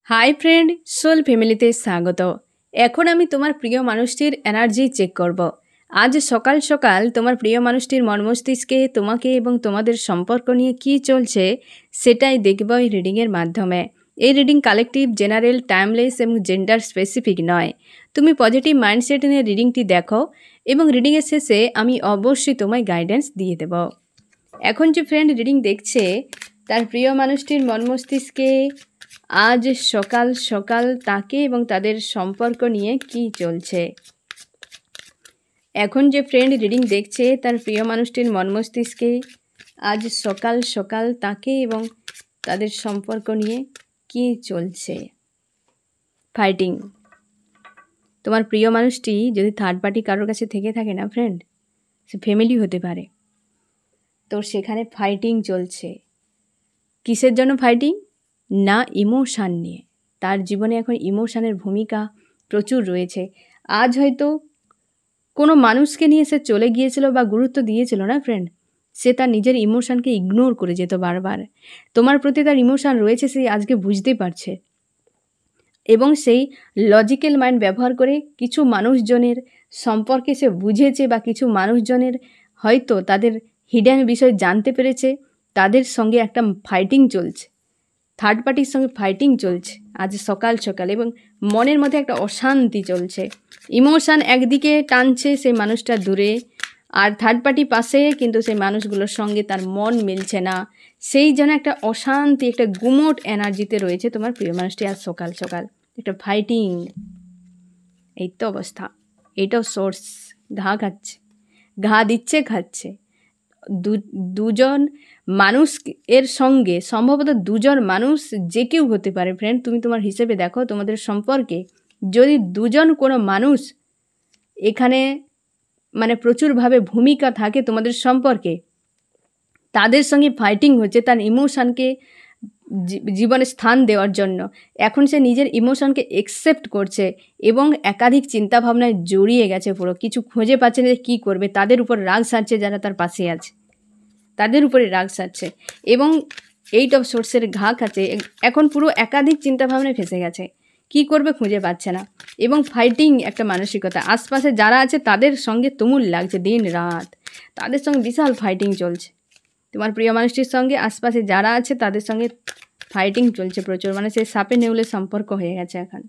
Hi friend, soul ফ্যামিলিতে স্বাগত। এখন আমি তোমার প্রিয় মানুষটির এনার্জি চেক করব। আজ সকাল সকাল তোমার প্রিয় মানুষটির মন মস্তিষ্কে তোমাকে এবং তোমাদের সম্পর্ক নিয়ে কী চলছে সেটাই দেখব এই রিডিংয়ের মাধ্যমে। এই রিডিং কালেকটিভ, জেনারেল, টাইমলেস এবং জেন্ডার স্পেসিফিক নয়। তুমি পজিটিভ মাইন্ডসেট নিয়ে রিডিংটি দেখো এবং রিডিংয়ের শেষে আমি অবশ্যই তোমায় গাইডেন্স দিয়ে দেব। এখন যে ফ্রেন্ড রিডিং দেখছে তার প্রিয় মানুষটির মন মস্তিষ্কে আজ সকাল সকাল তাকে এবং তাদের সম্পর্ক নিয়ে কি চলছে। এখন যে ফ্রেন্ড রিডিং দেখছে তার প্রিয় মানুষটির মন মস্তিষ্কে আজ সকাল সকাল তাকে এবং তাদের সম্পর্ক নিয়ে কি চলছে। ফাইটিং। তোমার প্রিয় মানুষটি যদি থার্ড পার্টি কারোর কাছে থেকে থাকে না ফ্রেন্ড, সে ফ্যামিলি হতে পারে, তো সেখানে ফাইটিং চলছে। কিসের জন্য ফাইটিং? না, ইমোশান নিয়ে। তার জীবনে এখন ইমোশানের ভূমিকা প্রচুর রয়েছে। আজ হয়তো কোনো মানুষকে নিয়ে সে চলে গিয়েছিল বা গুরুত্ব দিয়েছিল না ফ্রেন্ড, সে তার নিজের ইমোশানকে ইগনোর করে যেত বারবার। তোমার প্রতি তার ইমোশান রয়েছে, সে আজকে বুঝতে পারছে এবং সেই লজিক্যাল মাইন্ড ব্যবহার করে কিছু মানুষজনের সম্পর্কে সে বুঝেছে বা কিছু মানুষজনের হয়তো তাদের হিডেন বিষয় জানতে পেরেছে। তাদের সঙ্গে একটা ফাইটিং চলছে, থার্ড পার্টির সঙ্গে ফাইটিং চলছে আজ সকাল সকাল, এবং মনের মধ্যে একটা অশান্তি চলছে। ইমোশান একদিকে টানছে সেই মানুষটা দূরে, আর থার্ড পার্টি পাশে, কিন্তু সেই মানুষগুলোর সঙ্গে তার মন মিলছে না। সেই যেন একটা অশান্তি, একটা গুমোট এনার্জিতে রয়েছে তোমার প্রিয় মানুষটি আজ সকাল সকাল। একটা ফাইটিং, এই তো অবস্থা। এইটাও সোর্স ঘা খাচ্ছে, ঘা দিচ্ছে, খাচ্ছে। দুজন মানুষ এর সঙ্গে, সম্ভবত দুজন মানুষ যে কেউ হতে পারে ফ্রেন্ড। তুমি তোমার হিসেবে দেখো তোমাদের সম্পর্কে যদি দুজন কোনো মানুষ এখানে মানে প্রচুরভাবে ভূমিকা থাকে তোমাদের সম্পর্কে, তাদের সঙ্গে ফাইটিং হচ্ছে তার ইমোশানকে জীবনে স্থান দেওয়ার জন্য। এখন সে নিজের ইমোশনকে একসেপ্ট করছে এবং একাধিক চিন্তাভাবনায় জড়িয়ে গেছে, পুরো কিছু খুঁজে পাচ্ছে না যে কী করবে। তাদের উপর রাগ সারছে যারা তার পাশে আছে, তাদের উপরে রাগ সারছে এবং এইট অফ সোর্সের ঘা খাচ্ছে। এখন পুরো একাধিক চিন্তাভাবনায় ফেসে গেছে, কি করবে খুঁজে পাচ্ছে না। এবং ফাইটিং একটা মানসিকতা, আশপাশে যারা আছে তাদের সঙ্গে তুমুল লাগছে দিন রাত, তাদের সঙ্গে বিশাল ফাইটিং চলছে। তোমার প্রিয় মানুষটির সঙ্গে আশপাশে যারা আছে তাদের সঙ্গে ফাইটিং চলছে প্রচুর, মানে সে সাপে নেউলে সম্পর্ক হয়ে গেছে এখন।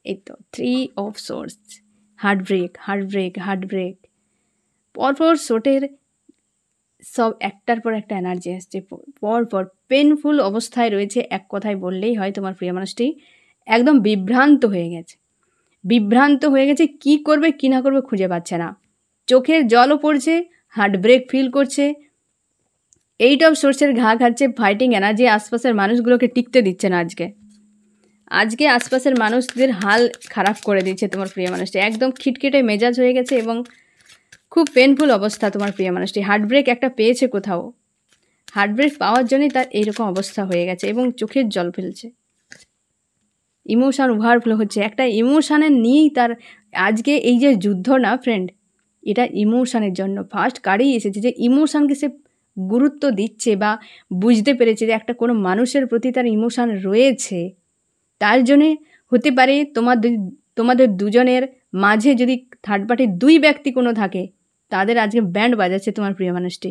এই তো 3 of source, heart break, heart break, heart break. পরপর শোটের সব একটার পর একটা এনার্জি আসছে, পরপর পেনফুল অবস্থায় রয়েছে। এক কথায় বললেই হয় তোমার প্রিয় মানুষটি একদম বিভ্রান্ত হয়ে গেছে, বিভ্রান্ত হয়ে গেছে। কি করবে কি না করবে খুঁজে পাচ্ছে না, চোখের জলও পড়ছে, হার্ট ব্রেক ফিল করছে। এইট অফ সোর্সের ঘা খাচ্ছে, ফাইটিং এনার্জি আশপাশের মানুষগুলোকে টিকতে দিচ্ছে না। আজকে আশপাশের মানুষদের হাল খারাপ করে দিচ্ছে তোমার প্রিয় মানুষটি, একদম খিটখিটে মেজাজ হয়ে গেছে এবং খুব পেনফুল অবস্থা তোমার প্রিয় মানুষটি। হার্ট ব্রেক একটা পেয়েছে কোথাও, হার্ট ব্রেক পাওয়ার জন্যই তার এইরকম অবস্থা হয়ে গেছে এবং চোখের জল ফেলছে। ইমোশান ওভারফ্লো হচ্ছে, একটা ইমোশানের নিয়েই তার আজকে এই যে যুদ্ধ না ফ্রেন্ড, এটা ইমোশানের জন্য। ফার্স্ট কার্ডেই এসেছে যে ইমোশানকে সে গুরুত্ব দিচ্ছে বা বুঝতে পেরেছে যে একটা কোনো মানুষের প্রতি তার ইমোশান রয়েছে। তার জন্যে হতে পারে তোমাদের দুজনের মাঝে যদি থার্ড পার্টির দুই ব্যক্তি কোনো থাকে, তাদের আজকে ব্যান্ড বাজাচ্ছে তোমার প্রিয় মানুষটি।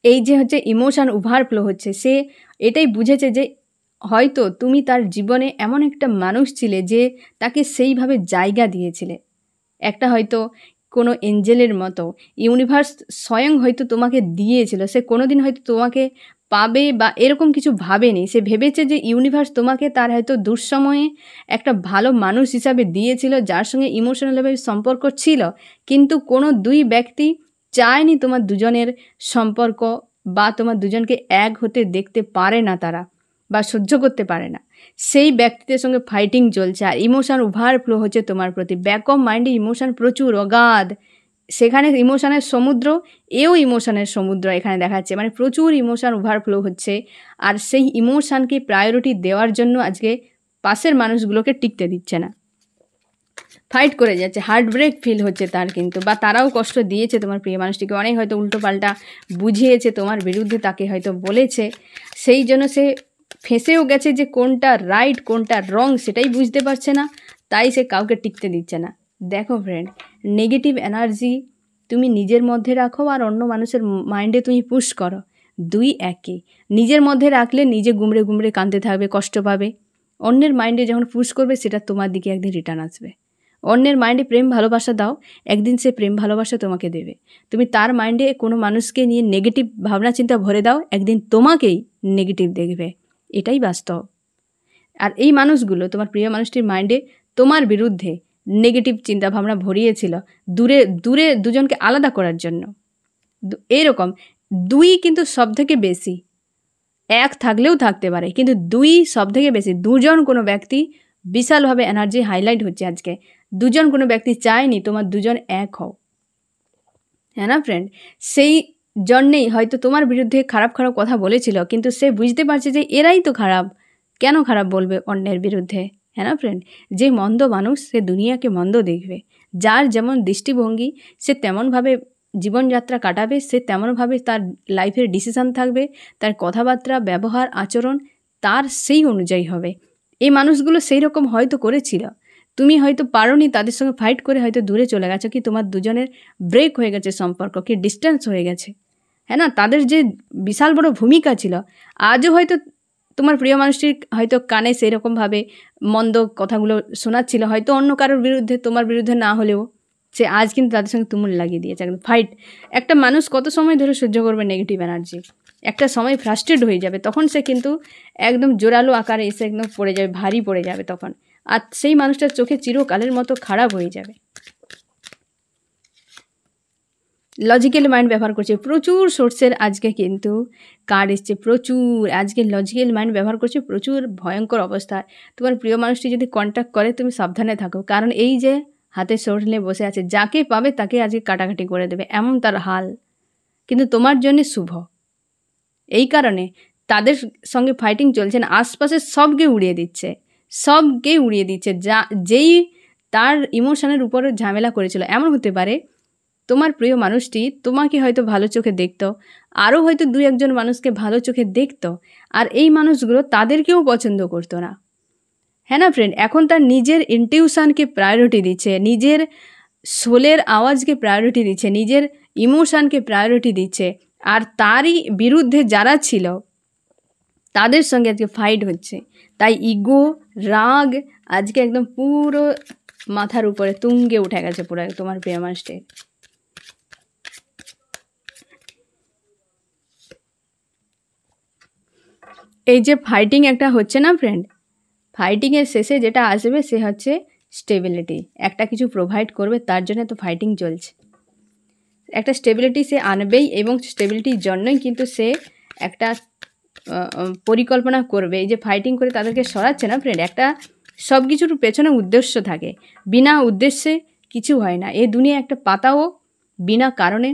এই যে হচ্ছে ইমোশান ওভারফ্লো হচ্ছে, সে এটাই বুঝেছে যে হয়তো তুমি তার জীবনে এমন একটা মানুষ ছিলে যে তাকে সেইভাবে জায়গা দিয়েছিলে। একটা হয়তো কোনো এঞ্জেলের মতো ইউনিভার্স স্বয়ং হয়তো তোমাকে দিয়েছিল। সে কোনোদিন হয়তো তোমাকে পাবে বা এরকম কিছু ভাবেনি, সে ভেবেছে যে ইউনিভার্স তোমাকে তার হয়তো দুঃসময়ে একটা ভালো মানুষ হিসাবে দিয়েছিল, যার সঙ্গে ইমোশনালভাবে সম্পর্ক ছিল। কিন্তু কোনো দুই ব্যক্তি চায়নি তোমার দুজনের সম্পর্ক, বা তোমার দুজনকে এক হতে দেখতে পারে না তারা, বা সহ্য করতে পারে না। সেই ব্যক্তিদের সঙ্গে ফাইটিং চলছে আর ইমোশান ওভারফ্লো হচ্ছে তোমার প্রতি। ব্যাক অফ মাইন্ডে ইমোশান প্রচুর অগাধ, সেখানে ইমোশানের সমুদ্র, এও ইমোশানের সমুদ্র এখানে দেখাচ্ছে, মানে প্রচুর ইমোশান ওভারফ্লো হচ্ছে। আর সেই ইমোশানকে প্রায়োরিটি দেওয়ার জন্য আজকে পাশের মানুষগুলোকে টিকতে দিচ্ছে না, ফাইট করে যাচ্ছে। হার্ট ব্রেক ফিল হচ্ছে তার, কিন্তু বা তারাও কষ্ট দিয়েছে তোমার প্রিয় মানুষটিকে, অনেক হয়তো উল্টো পাল্টা বুঝিয়েছে তোমার বিরুদ্ধে, তাকে হয়তো বলেছে, সেই জন্য সে ফেঁসেও গেছে যে কোনটা রাইট কোনটা রং সেটাই বুঝতে পারছে না, তাই সে কাউকে টিকতে দিচ্ছে না। দেখো ফ্রেন্ড, নেগেটিভ এনার্জি তুমি নিজের মধ্যে রাখো আর অন্য মানুষের মাইন্ডে তুমি পুশ করো, দুই একই। নিজের মধ্যে রাখলে নিজে গুমড়ে গুমড়ে কাঁদতে থাকবে, কষ্ট পাবে। অন্যের মাইন্ডে যখন পুশ করবে সেটা তোমার দিকে একদিন রিটার্ন আসবে। অন্যের মাইন্ডে প্রেম ভালোবাসা দাও, একদিন সে প্রেম ভালোবাসা তোমাকে দেবে। তুমি তার মাইন্ডে কোনো মানুষকে নিয়ে নেগেটিভ ভাবনা চিন্তা ভরে দাও, একদিন তোমাকেই নেগেটিভ দেখবে। এটাই বাস্তব। আর এই মানুষগুলো তোমার প্রিয় মানুষটির মাইন্ডে তোমার বিরুদ্ধে নেগেটিভ চিন্তা ভাবনা ভরিয়েছিল দূরে দূরে দুজনকে আলাদা করার জন্য। এইরকম দুই কিন্তু সব থেকে বেশি, এক থাকলেও থাকতে পারে, কিন্তু দুই সব থেকে বেশি। দুজন কোনো ব্যক্তি বিশালভাবে এনার্জি হাইলাইট হচ্ছে আজকে। দুজন কোনো ব্যক্তি চায়নি তোমার দুজন এক হও, হ্যাঁ না ফ্রেন্ড? সেই জন্যেই হয়তো তোমার বিরুদ্ধে খারাপ খারাপ কথা বলেছিল, কিন্তু সে বুঝতে পারছে যে এরাই তো খারাপ, কেন খারাপ বলবে অন্যের বিরুদ্ধে, হ্যাঁ না ফ্রেন্ড? যে মন্দ মানুষ সে দুনিয়াকে মন্দ দেখবে। যার যেমন দৃষ্টিভঙ্গি সে তেমনভাবে জীবনযাত্রা কাটাবে, সে তেমনভাবে তার লাইফের ডিসিশান থাকবে, তার কথাবার্তা ব্যবহার আচরণ তার সেই অনুযায়ী হবে। এই মানুষগুলো সেই রকম হয়তো করেছিল, তুমি হয়তো পারোনি, তাদের সঙ্গে ফাইট করে হয়তো দূরে চলে গেছো, কি তোমার দুজনের ব্রেক হয়ে গেছে সম্পর্ক, কি ডিস্টেন্স হয়ে গেছে, হ্যাঁ না? তাদের যে বিশাল বড় ভূমিকা ছিল, আজও হয়তো তোমার প্রিয় মানুষটির হয়তো কানে সেই রকমভাবে মন্দ কথাগুলো শোনাচ্ছিল, হয়তো অন্য কারোর বিরুদ্ধে, তোমার বিরুদ্ধে না হলেও সে আজ কিন্তু তাদের সঙ্গে তুমুল লাগিয়ে দিয়েছে, একদম ফাইট। একটা মানুষ কত সময় ধরে সহ্য করবে নেগেটিভ এনার্জি? একটা সময় ফ্রাস্ট্রেট হয়ে যাবে, তখন সে কিন্তু একদম জোরালো আকারে এসে একদম পড়ে যাবে, ভারী পড়ে যাবে তখন, আর সেই মানুষটার চোখে চিরকালের মতো খারাপ হয়ে যাবে। লজিক্যাল মাইন্ড ব্যবহার করছে, প্রচুর সোর্সের আজকে কিন্তু কার্ড এসছে, প্রচুর আজকে লজিক্যাল মাইন্ড ব্যবহার করছে, প্রচুর ভয়ঙ্কর অবস্থায়। তোমার প্রিয় মানুষটি যদি কন্ট্যাক্ট করে তুমি সাবধানে থাকো, কারণ এই যে হাতে সোর্স নিয়ে বসে আছে, যাকে পাবে তাকে আজকে কাটাকাটি করে দেবে, এমন তার হাল। কিন্তু তোমার জন্য শুভ, এই কারণে তাদের সঙ্গে ফাইটিং চলছে না, আশপাশে সবকে উড়িয়ে দিচ্ছে, সবকে উড়িয়ে দিচ্ছে। যেই তার ইমোশনের উপরে ঝামেলা করেছিল, এমন হতে পারে তোমার প্রিয় মানুষটি তোমাকে হয়তো ভালো চোখে দেখতো, আরও হয়তো দুই একজন মানুষকে ভালো চোখে দেখতো, আর এই মানুষগুলো তাদেরকেও পছন্দ করতো না, হ্যাঁ না ফ্রেন্ড? এখন তার নিজের ইনটিউশনকে প্রায়োরিটি দিচ্ছে, নিজের সোলের আওয়াজকে প্রায়োরিটি দিচ্ছে, নিজের ইমোশনকে প্রায়োরিটি দিচ্ছে, আর তারই বিরুদ্ধে যারা ছিল তাদের সঙ্গে আজকে ফাইট হচ্ছে। তাই ইগো, রাগ আজকে একদম পুরো মাথার উপরে তুঙ্গে উঠে গেছে পুরো তোমার প্রিয় মানুষটির। এই যে ফাইটিং একটা হচ্ছে না ফ্রেন্ড, ফাইটিংয়ের শেষে যেটা আসবে সে হচ্ছে স্টেবিলিটি। একটা কিছু প্রোভাইড করবে, তার জন্য তো ফাইটিং চলছে। একটা স্টেবিলিটি সে আনবেই, এবং স্টেবিলিটির জন্যই কিন্তু সে একটা পরিকল্পনা করবে। এই যে ফাইটিং করে তাদেরকে সরাচ্ছে না ফ্রেন্ড, একটা সব কিছুর পেছনে উদ্দেশ্য থাকে, বিনা উদ্দেশ্যে কিছু হয় না। এই দুনিয়া একটা পাতাও বিনা কারণে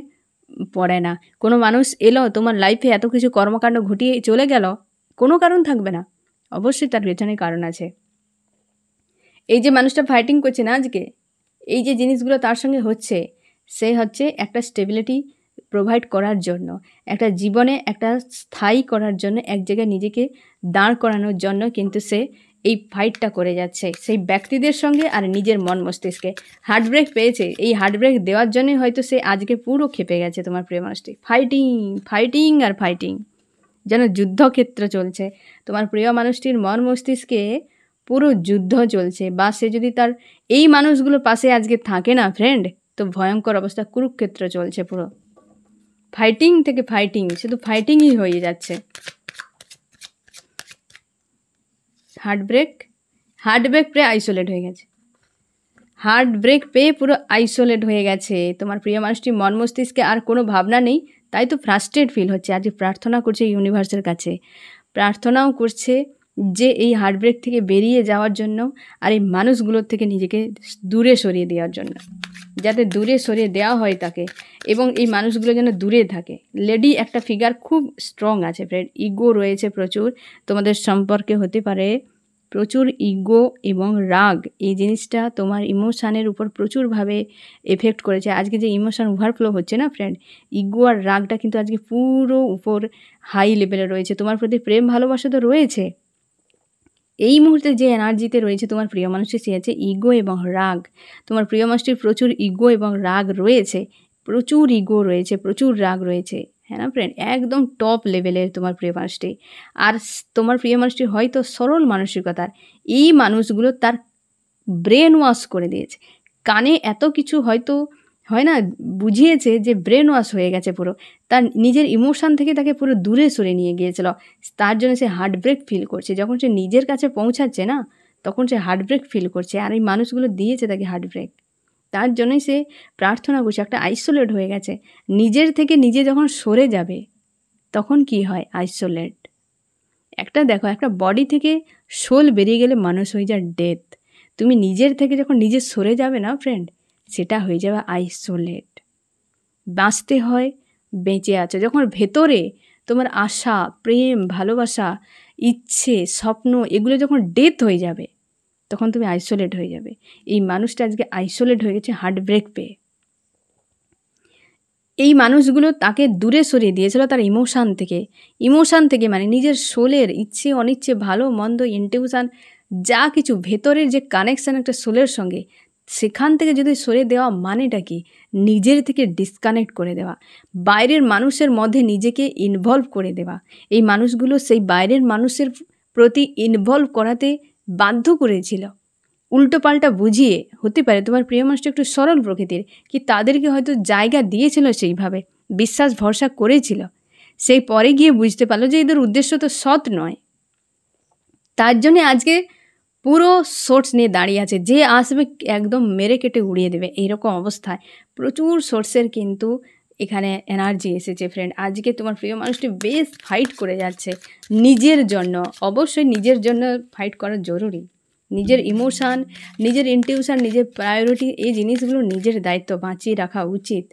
পড়ে না। কোনো মানুষ এলো তোমার লাইফে, এত কিছু কর্মকাণ্ড ঘটিয়ে চলে গেল, কোনো কারণ থাকবে না, অবশ্যই তার পেছনে কারণ আছে। এই যে মানুষটা ফাইটিং করছে না আজকে, এই যে জিনিসগুলো তার সঙ্গে হচ্ছে, সে হচ্ছে একটা স্টেবিলিটি প্রোভাইড করার জন্য, একটা জীবনে একটা স্থায়ী করার জন্য, এক জায়গায় নিজেকে দাঁড় করানোর জন্য কিন্তু সে এই ফাইটটা করে যাচ্ছে সেই ব্যক্তিদের সঙ্গে আর নিজের মন মস্তিষ্কে। হার্ট ব্রেক পেয়েছে, এই হার্ট ব্রেক দেওয়ার জন্যই হয়তো সে আজকে পুরো ক্ষেপে গেছে তোমার প্রিয় মানুষটি। ফাইটিং ফাইটিং আর ফাইটিং, যেন যুদ্ধক্ষেত্র চলছে তোমার প্রিয় মানুষটির মন মস্তিষ্কে, পুরো যুদ্ধ চলছে। বা সে যদি তার এই মানুষগুলো পাশে আজকে থাকে না ফ্রেন্ড, তো ভয়ঙ্কর অবস্থা, কুরুক্ষেত্র চলছে পুরো। ফাইটিং থেকে ফাইটিং, শুধু ফাইটিংই হয়ে যাচ্ছে। হার্ট ব্রেক পেয়ে আইসোলেট হয়ে গেছে, হার্ট ব্রেক পেয়ে পুরো আইসোলেট হয়ে গেছে তোমার প্রিয় মানুষটি। মন মস্তিষ্কে আর কোনো ভাবনা নেই, তাই তো ফ্রাস্ট্রেট ফিল হচ্ছে। আজকে প্রার্থনা করছে ইউনিভার্সের কাছে, প্রার্থনাও করছে যে এই হার্ট ব্রেক থেকে বেরিয়ে যাওয়ার জন্য, আর এই মানুষগুলোর থেকে নিজেকে দূরে সরিয়ে দেওয়ার জন্য, যাতে দূরে সরিয়ে দেওয়া হয় তাকে, এবং এই মানুষগুলো যেন দূরে থাকে। লেডি একটা ফিগার খুব স্ট্রং আছে ফ্রেন্ড, ইগো রয়েছে প্রচুর, তোমাদের সম্পর্কে হতে পারে প্রচুর ইগো এবং রাগ, এই জিনিসটা তোমার ইমোশানের উপর প্রচুরভাবে এফেক্ট করেছে। আজকে যে ইমোশান ওভারফ্লো হচ্ছে না ফ্রেন্ড, ইগো আর রাগটা কিন্তু আজকে পুরো উপর হাই লেভেলে রয়েছে। তোমার প্রতি প্রেম ভালোবাসা তো রয়েছে, এই মুহূর্তে যে এনার্জিতে রয়েছে তোমার প্রিয় মানুষটি, সে আছে ইগো এবং রাগ। তোমার প্রিয় মানুষটির প্রচুর ইগো এবং রাগ রয়েছে, প্রচুর ইগো রয়েছে, প্রচুর রাগ রয়েছে, হ্যাঁ না ফ্রেন্ড, একদম টপ লেভেলের তোমার প্রিয় মানুষটি। আর তোমার প্রিয় মানুষটি হয়তো সরল মানসিকতার, এই মানুষগুলো তার ব্রেন ওয়াশ করে দিয়েছে। কানে এত কিছু হয়তো হয় না, বুঝিয়েছে যে ব্রেন ওয়াশ হয়ে গেছে পুরো, তার নিজের ইমোশান থেকে তাকে পুরো দূরে সরে নিয়ে গিয়েছিল। তার জন্য সে হার্ট ব্রেক ফিল করছে। যখন সে নিজের কাছে পৌঁছাচ্ছে না, তখন সে হার্ট ব্রেক ফিল করছে। আর এই মানুষগুলো দিয়েছে তাকে হার্ট ব্রেক, তার জন্যই সে প্রার্থনা করছে। একটা আইসোলেট হয়ে গেছে, নিজের থেকে নিজে যখন সরে যাবে তখন কি হয়, আইসোলেট। একটা দেখো, একটা বডি থেকে সোল বেরিয়ে গেলে মানুষ হয়ে যায় ডেথ। তুমি নিজের থেকে যখন নিজে সরে যাবে না ফ্রেন্ড, সেটা হয়ে যাবে আইসোলেট। বাঁচতে হয়, বেঁচে আছে যখন ভেতরে তোমার আশা, প্রেম, ভালোবাসা, ইচ্ছে, স্বপ্ন, এগুলো যখন ডেথ হয়ে যাবে, তখন তুমি আইসোলেট হয়ে যাবে। এই মানুষটা আজকে আইসোলেট হয়ে গেছে হার্ট ব্রেক পেয়ে। এই মানুষগুলো তাকে দূরে সরিয়ে দিয়েছিল তার ইমোশান থেকে মানে নিজের সোলের ইচ্ছে অনিচ্ছে, ভালো মন্দ, ইনটিউশন, যা কিছু ভেতরের যে কানেকশান একটা সোলের সঙ্গে, সেখান থেকে যদি সরে দেওয়া মানেটা কি, নিজের থেকে ডিসকানেক্ট করে দেওয়া, বাইরের মানুষের মধ্যে নিজেকে ইনভলভ করে দেওয়া। এই মানুষগুলো সেই বাইরের মানুষের প্রতি ইনভলভ করাতে বাধ্য করেছিল, উল্টোপাল্টা বুঝিয়ে। হতে পারে তোমার প্রিয় মানুষটা একটু সরল প্রকৃতির, কি তাদেরকে হয়তো জায়গা দিয়েছিল, সেইভাবে বিশ্বাস ভরসা করেছিল। সেই পরে গিয়ে বুঝতে পারলো যে এদের উদ্দেশ্য তো সৎ নয়। তার জন্যে আজকে পুরো সোর্স নিয়ে দাঁড়িয়ে আছে, যে আসবে একদম মেরে কেটে উড়িয়ে দেবে, এইরকম অবস্থায় প্রচুর সোর্সের কিন্তু এখানে এনার্জি এসেছে ফ্রেন্ড। আজকে তোমার প্রিয় মানুষটি বেশ ফাইট করে যাচ্ছে নিজের জন্য। অবশ্যই নিজের জন্য ফাইট করা জরুরি। নিজের ইমোশান, নিজের ইনটিউশন, নিজের প্রায়োরিটি, এই জিনিসগুলো নিজের দায়িত্ব, বাঁচিয়ে রাখা উচিত।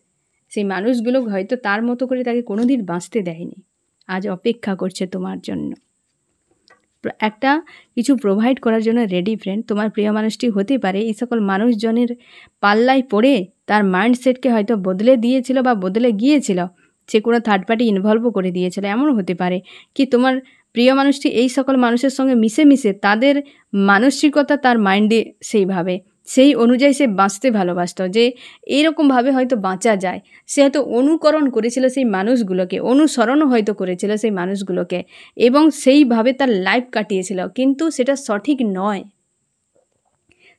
সেই মানুষগুলো হয়তো তার মতো করে তাকে কোনো দিন বাঁচতে দেয়নি, আজ অপেক্ষা করছে তোমার জন্য, একটা কিছু প্রোভাইড করার জন্য রেডি ফ্রেন্ড। তোমার প্রিয় মানুষটি হতে পারে এই সকল মানুষজনের পাল্লায় পড়ে তার মাইন্ডসেটকে হয়তো বদলে দিয়েছিল বা বদলে গিয়েছিল, সে কোনো থার্ড পার্টি ইনভলভও করে দিয়েছিল। এমনও হতে পারে কি তোমার প্রিয় মানুষটি এই সকল মানুষের সঙ্গে মিশে মিশে তাদের মানসিকতা তার মাইন্ডে সেইভাবে, সেই অনুযায়ী সে বাঁচতে ভালোবাসত, যে এইরকমভাবে হয়তো বাঁচা যায়। সে হয়তো অনুকরণ করেছিল সেই মানুষগুলোকে, অনুসরণও হয়তো করেছিল সেই মানুষগুলোকে, এবং সেইভাবে তার লাইফ কাটিয়েছিল, কিন্তু সেটা সঠিক নয়।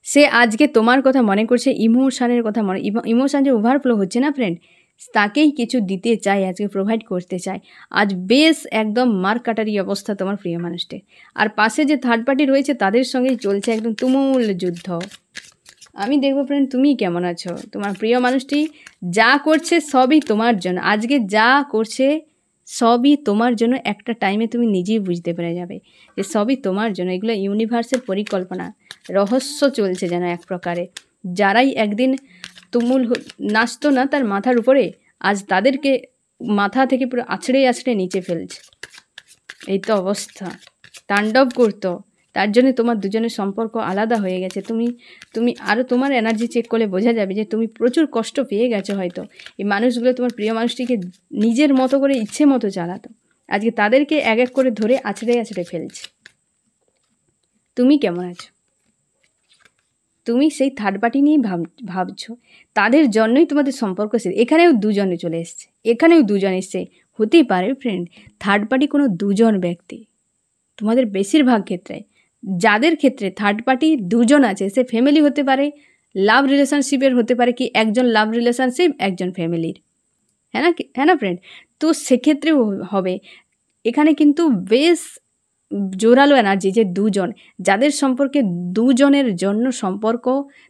সে আজকে তোমার কথা মনে করছে, ইমোশানের কথা মনে, ইমোশান যে ওভারফ্লো হচ্ছে না ফ্রেন্ড, তাকেই কিছু দিতে চায়, আজকে প্রোভাইড করতে চায়। আজ বেশ একদম মার কাটারি অবস্থা তোমার প্রিয় মানুষটি। আর পাশে যে থার্ড পার্টি রয়েছে তাদের সঙ্গেই চলছে একদম তুমুল যুদ্ধ। আমি দেখবো ফ্রেন্ড তুমি কেমন আছো। তোমার প্রিয় মানুষটি যা করছে সবই তোমার জন্য, আজকে যা করছে সবই তোমার জন্য। একটা টাইমে তুমি নিজেই বুঝতে পেরে যাবে যে সবই তোমার জন্য। এগুলো ইউনিভার্সের পরিকল্পনা, রহস্য চলছে যেন এক প্রকারে। যারাই একদিন তুমুল নাচতো না তার মাথার উপরে, আজ তাদেরকে মাথা থেকে পুরো আছড়ে আছড়ে নিচে ফেলছে। এই তো অবস্থা, তাণ্ডব করতো। তার জন্য তোমার দুজনের সম্পর্ক আলাদা হয়ে গেছে। তুমি আরও তোমার এনার্জি চেক করলে বোঝা যাবে যে তুমি প্রচুর কষ্ট পেয়ে গেছো হয়তো। এই মানুষগুলো তোমার প্রিয় মানুষটিকে নিজের মতো করে ইচ্ছে মতো চালাতো, আজকে তাদেরকে এক এক করে ধরে আছড়ে আছড়ে ফেলছে। তুমি কেমন আছো? তুমি সেই থার্ড পার্টি নিয়েই ভাবছো, তাদের জন্যই তোমাদের সম্পর্ক শেষ। এখানেও দুজনে চলে এসছে, এখানেও দুজন এসছে। হতেই পারে ফ্রেন্ড থার্ড পার্টি কোনো দুজন ব্যক্তি, তোমাদের বেশিরভাগ ক্ষেত্রে যাদের ক্ষেত্রে থার্ড পার্টি দুজন আছে, সে ফ্যামিলি হতে পারে, লাভ রিলেশনশিপের হতে পারে, কি একজন লাভ রিলেশনশিপ একজন ফ্যামিলির, হ্যাঁ না ফ্রেন্ড। তো সেক্ষেত্রেও হবে। এখানে কিন্তু বেশ জোরালো এনার্জি যে দুজন, যাদের সম্পর্কে দুজনের জন্য সম্পর্ক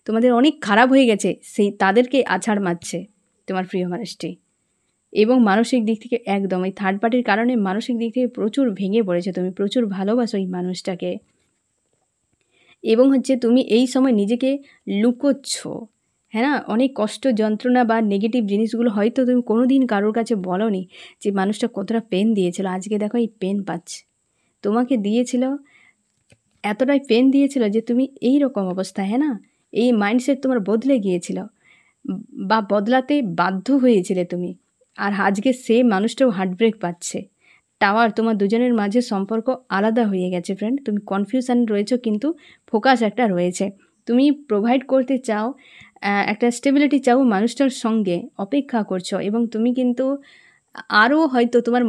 তোমাদের অনেক খারাপ হয়ে গেছে, সেই তাদেরকে আছাড় মারছে তোমার প্রিয় মানুষটি। এবং মানসিক দিক থেকে একদম এই থার্ড পার্টির কারণে মানসিক দিক থেকে প্রচুর ভেঙে পড়েছে, তুমি প্রচুর ভালোবাসো এই মানুষটাকে। এবং তুমি এই সময় নিজেকে লুকোচ্ছ, হ্যাঁ না, অনেক কষ্ট যন্ত্রণা বা নেগেটিভ জিনিসগুলো হয়তো তুমি কোনো দিন কারোর কাছে বলোনি যে মানুষটা কতটা পেন দিয়েছিল। আজকে দেখো এই পেন পাচ্ছে, তোমাকে দিয়েছিল এতটাই পেন দিয়েছিল যে তুমি এই রকম অবস্থা, হ্যাঁ না? এই মাইন্ডসেট তোমার বদলে গিয়েছিল বা বদলাতে বাধ্য হয়েছিলে তুমি। আর আজকে সে মানুষটাও হার্টব্রেক পাচ্ছে। টাওয়ার, তোমার দুজনের মাঝে সম্পর্ক আলাদা হয়ে গেছে ফ্রেন্ড। তুমি কনফিউশন রয়েছো, কিন্তু ফোকাস একটা রয়েছে। তুমি প্রোভাইড করতে চাও, একটা স্টেবিলিটি চাও মানুষটার সঙ্গে, অপেক্ষা করছো। এবং তুমি কিন্তু আরও হয়তো তোমার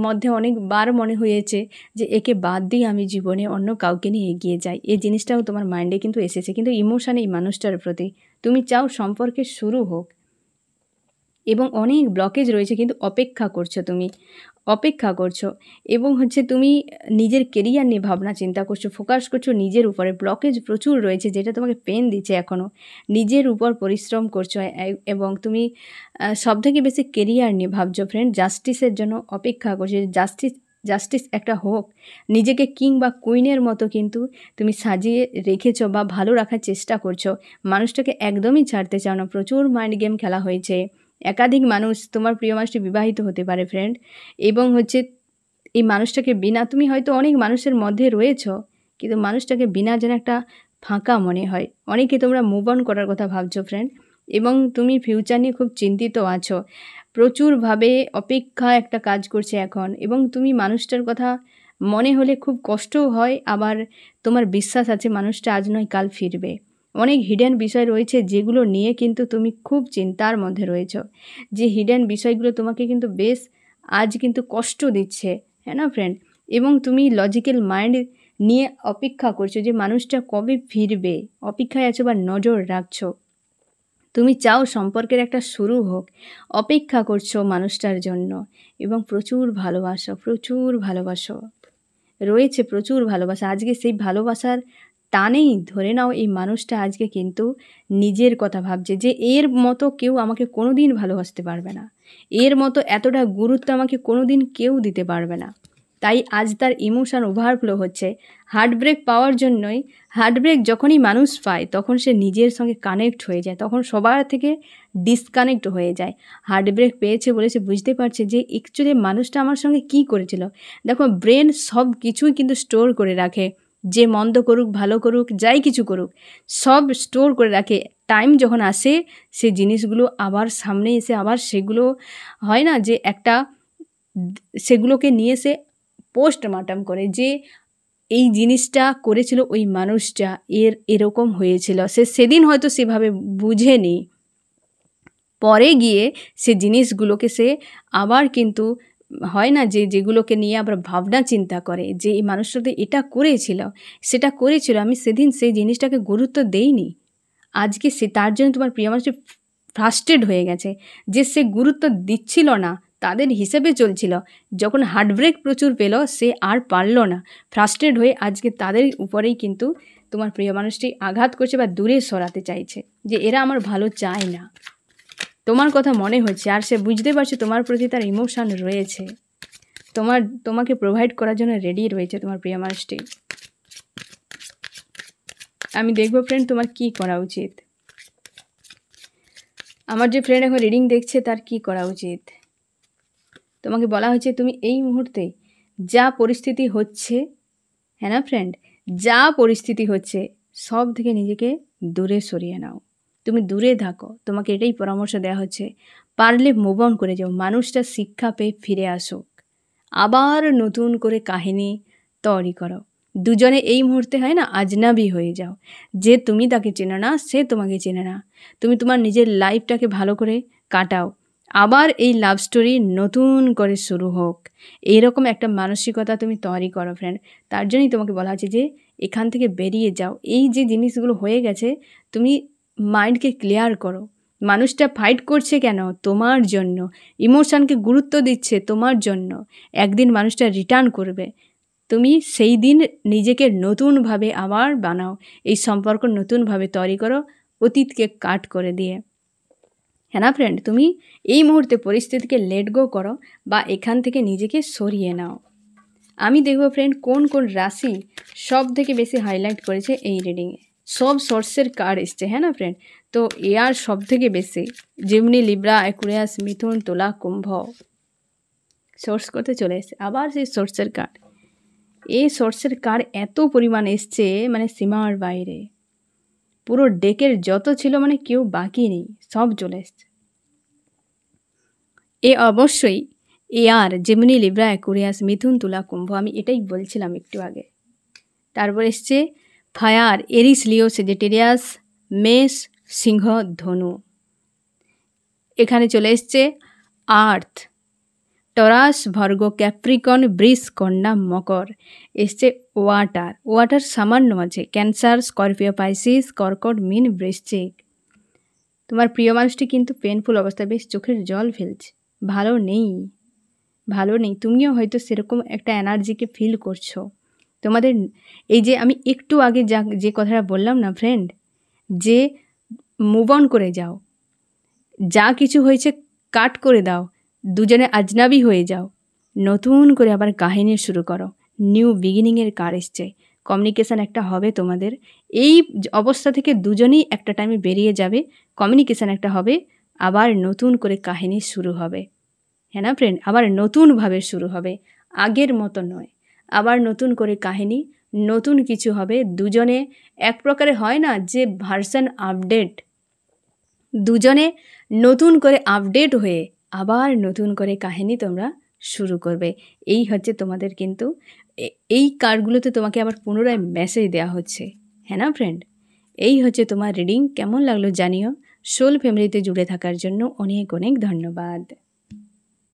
মধ্যে অনেকবার মনে হয়েছে যে একে বাদ দিয়ে আমি জীবনে অন্য কাউকে নিয়ে এগিয়ে যাই। এই জিনিসটাও তোমার মাইন্ডে কিন্তু এসেছে, কিন্তু ইমোশান এই মানুষটার প্রতি। তুমি চাও সম্পর্কের শুরু হোক এবং অনেক ব্লকেজ রয়েছে, কিন্তু অপেক্ষা করছো তুমি, অপেক্ষা করছো। এবং তুমি নিজের কেরিয়ার নিয়ে ভাবনা চিন্তা করছো, ফোকাস করছো নিজের উপরে। ব্লকেজ প্রচুর রয়েছে যেটা তোমাকে পেন দিচ্ছে এখনও। নিজের উপর পরিশ্রম করছো এবং তুমি সবথেকে বেশি কেরিয়ার নিয়ে ভাবছো ফ্রেন্ড। জাস্টিসের জন্য অপেক্ষা করছো, জাস্টিস একটা হোক। নিজেকে কিং বা কুইনের মতো কিন্তু তুমি সাজিয়ে রেখেছো বা ভালো রাখার চেষ্টা করছো। মানুষটাকে একদমই ছাড়তে চাও না। প্রচুর মাইন্ড গেম খেলা হয়েছে। একাধিক মানুষ, তোমার প্রিয় মানুষটি বিবাহিত হতে পারে ফ্রেন্ড। এবং এই মানুষটাকে বিনা, তুমি হয়তো অনেক মানুষের মধ্যে রয়েছো, কিন্তু মানুষটাকে বিনা যেন একটা ফাঁকা মনে হয়। অনেকে তোমরা মুভ অন করার কথা ভাবছো ফ্রেন্ড, এবং তুমি ফিউচার নিয়ে খুব চিন্তিত আছো। প্রচুরভাবে অপেক্ষা একটা কাজ করছে এখন, এবং তুমি মানুষটার কথা মনে হলে খুব কষ্টও হয়, আবার তোমার বিশ্বাস আছে মানুষটা আজ নয় কাল ফিরবে। অনেক হিডেন বিষয় রয়েছে যেগুলো নিয়ে কিন্তু তুমি খুব চিন্তার মধ্যে রয়েছো। যে হিডেন বিষয়গুলো তোমাকে কিন্তু বেশ আজ কিন্তু কষ্ট দিচ্ছে, হ্যাঁ না ফ্রেন্ড? এবং তুমি লজিক্যাল মাইন্ড নিয়ে অপেক্ষা করছো যে মানুষটা কবে ফিরবে, অপেক্ষায় আছো বা নজর রাখছো। তুমি চাও সম্পর্কের একটা শুরু হোক, অপেক্ষা করছো মানুষটার জন্য। এবং প্রচুর ভালোবাসো রয়েছে, প্রচুর ভালোবাসা। আজকে সেই ভালোবাসার টানেই ধরে নাও এই মানুষটা আজকে কিন্তু নিজের কথা ভাবছে যে এর মতো কেউ আমাকে কোনো দিন ভালোবাসতে পারবে না, এর মতো এতটা গুরুত্ব আমাকে কোনো দিন কেউ দিতে পারবে না। তাই আজ তার ইমোশন ওভারফ্লো হচ্ছে হার্টব্রেক পাওয়ার জন্যই। হার্টব্রেক যখনই মানুষ পায় তখন সে নিজের সঙ্গে কানেক্ট হয়ে যায়, তখন সবার থেকে ডিসকানেক্ট হয়ে যায়। হার্টব্রেক পেয়েছে বলে সে বুঝতে পারছে যে অ্যাকচুয়ালি মানুষটা আমার সঙ্গে কী করেছিল। দেখো, ব্রেন সব কিছুই কিন্তু স্টোর করে রাখে। যে মন্দ করুক, ভালো করুক, যাই কিছু করুক, সব স্টোর করে রাখে। টাইম যখন আসে সে জিনিসগুলো আবার সামনে এসে আবার সেগুলো হয় না যে একটা, সেগুলোকে নিয়ে সে পোস্টমর্টম করে যে এই জিনিসটা করেছিল ওই মানুষটা, এরকম হয়েছিল। সে সেদিন হয়তো সেভাবে বুঝেনি, পরে গিয়ে সে জিনিসগুলোকে সে আবার কিন্তু হয় না যে যেগুলোকে নিয়ে আবার ভাবনা চিন্তা করে যে এই মানুষটা তো এটা করেছিল, সেটা করেছিল, আমি সেদিন সেই জিনিসটাকে গুরুত্ব দেইনি। আজকে সে তার জন্য তোমার প্রিয় মানুষটি ফ্রাস্ট্রেট হয়ে গেছে যে সে গুরুত্ব দিচ্ছিল না, তাদের হিসেবে চলছিল। যখন হার্টব্রেক প্রচুর পেল সে আর পারল না, ফ্রাস্ট্রেট হয়ে আজকে তাদের উপরেই কিন্তু তোমার প্রিয় মানুষটি আঘাত করছে বা দূরে সরাতে চাইছে যে এরা আমার ভালো চায় না। তোমার কথা মনে হচ্ছে, আর সে বুঝতে পারছে তোমার প্রতি তার ইমোশান রয়েছে, তোমাকে প্রোভাইড করার জন্য রেডি রয়েছে তোমার প্রিয় মানুষটি। আমি দেখবো ফ্রেন্ড তোমার কি করা উচিত। আমার যে ফ্রেন্ড এখন রিডিং দেখছে তার কি করা উচিত। তোমাকে বলা হচ্ছে তুমি এই মুহূর্তে যা পরিস্থিতি হচ্ছে, হ্যাঁ না ফ্রেন্ড, যা পরিস্থিতি হচ্ছে সব থেকে নিজেকে দূরে সরিয়ে নাও। তুমি দূরে থাকো, তোমাকে এটাই পরামর্শ দেওয়া হচ্ছে। পারলে মুভ অন করে যাও, মানুষটা শিক্ষা পেয়ে ফিরে আসুক, আবার নতুন করে কাহিনী তৈরি করো। দুজনে এই মুহূর্তে হয় না আজনাবি হয়ে যাও, যে তুমি তাকে চেনো না, সে তোমাকে চেনে না। তুমি তোমার নিজের লাইফটাকে ভালো করে কাটাও, আবার এই লাভ স্টোরি নতুন করে শুরু হোক। এইরকম একটা মানসিকতা তুমি তৈরি করো ফ্রেন্ড। তার জন্যই তোমাকে বলা হচ্ছে যে এখান থেকে বেরিয়ে যাও। এই যে জিনিসগুলো হয়ে গেছে তুমি মাইন্ডকে ক্লিয়ার করো। মানুষটা ফাইট করছে কেন? তোমার জন্য। ইমোশনকে গুরুত্ব দিচ্ছে তোমার জন্য। একদিন মানুষটা রিটার্ন করবে, তুমি সেই দিন নিজেকে নতুনভাবে আবার বানাও, এই সম্পর্ক নতুনভাবে তৈরি করো, অতীতকে কাট করে দিয়ে। হ্যাঁ না ফ্রেন্ড, তুমি এই মুহূর্তে পরিস্থিতিকে লেট গো করো বা এখান থেকে নিজেকে সরিয়ে নাও। আমি দেখব ফ্রেন্ড কোন কোন রাশি সব থেকে বেশি হাইলাইট করেছে এই রিডিংয়ে। সব সোর্সের কার্ড এসছে, হ্যাঁ না ফ্রেন্ড। তো এর সব থেকে বেশি যেমনি লিব্রা, অ্যাকুয়ারিয়াস, মিথুন, তুলা, কুম্ভ সোর্স করতে চলে এসেছে। আবার সেই সোর্সের কার্ড এই সোর্সের কার্ড এত পরিমাণ এসছে মানে সীমার বাইরে। পুরো ডেকের যত ছিল মানে কেউ বাকি নেই, সব চলে এসছে। অবশ্যই এয়ার, জেমিনি, লিব্রা, অ্যাকুরিয়াস, মিথুন, তুলা, কুম্ভ, আমি এটাই বলছিলাম একটু আগে। তারপর এসছে ফায়ার, এরিস, লিও, সেজিটেরিয়াস, মেষ, সিংহ, ধনু। এখানে চলে এসছে আর্থ, টরাস, ভার্গো, ক্যাপ্রিকন, বৃষ, কন্যা, মকর। এসছে ওয়াটার সামান্য আছে, ক্যান্সার, স্করপিও, পাইসিস, কর্কট, মীন, বৃশ্চিক। তোমার প্রিয় মানুষটি কিন্তু পেনফুল অবস্থায়, বেশ চোখের জল ফেলছে, ভালো নেই। তুমিও হয়তো সেরকম একটা এনার্জিকে ফিল করছো। তোমাদের এই যে আমি একটু আগে যে কথাটা বললাম না ফ্রেন্ড, যে মুভ অন করে যাও, যা কিছু হয়েছে কাট করে দাও, দুজনে আজনাবি হয়ে যাও, নতুন করে আবার কাহিনী শুরু করো। নিউ বিগিনিংয়ের কার এসছে, কমিউনিকেশান একটা হবে তোমাদের। এই অবস্থা থেকে দুজনেই একটা টাইমে বেরিয়ে যাবে, কমিউনিকেশান একটা হবে, আবার নতুন করে কাহিনী শুরু হবে। হ্যাঁ না ফ্রেন্ড, আবার নতুনভাবে শুরু হবে, আগের মতো নয়। আবার নতুন করে কাহিনী, নতুন কিছু হবে। দুজনে এক প্রকারে হয় না যে ভার্সন আপডেট, দুজনে নতুন করে আপডেট হয়ে আবার নতুন করে কাহিনী তোমরা শুরু করবে। এই হচ্ছে তোমাদের কিন্তু এই কার্ডগুলোতে তোমাকে আবার পুনরায় মেসেজ দেওয়া হচ্ছে। হ্যাঁ না ফ্রেন্ড, এই হচ্ছে তোমার রিডিং। কেমন লাগলো জানিও। সোল ফ্যামিলিতে জুড়ে থাকার জন্য অনেক অনেক ধন্যবাদ।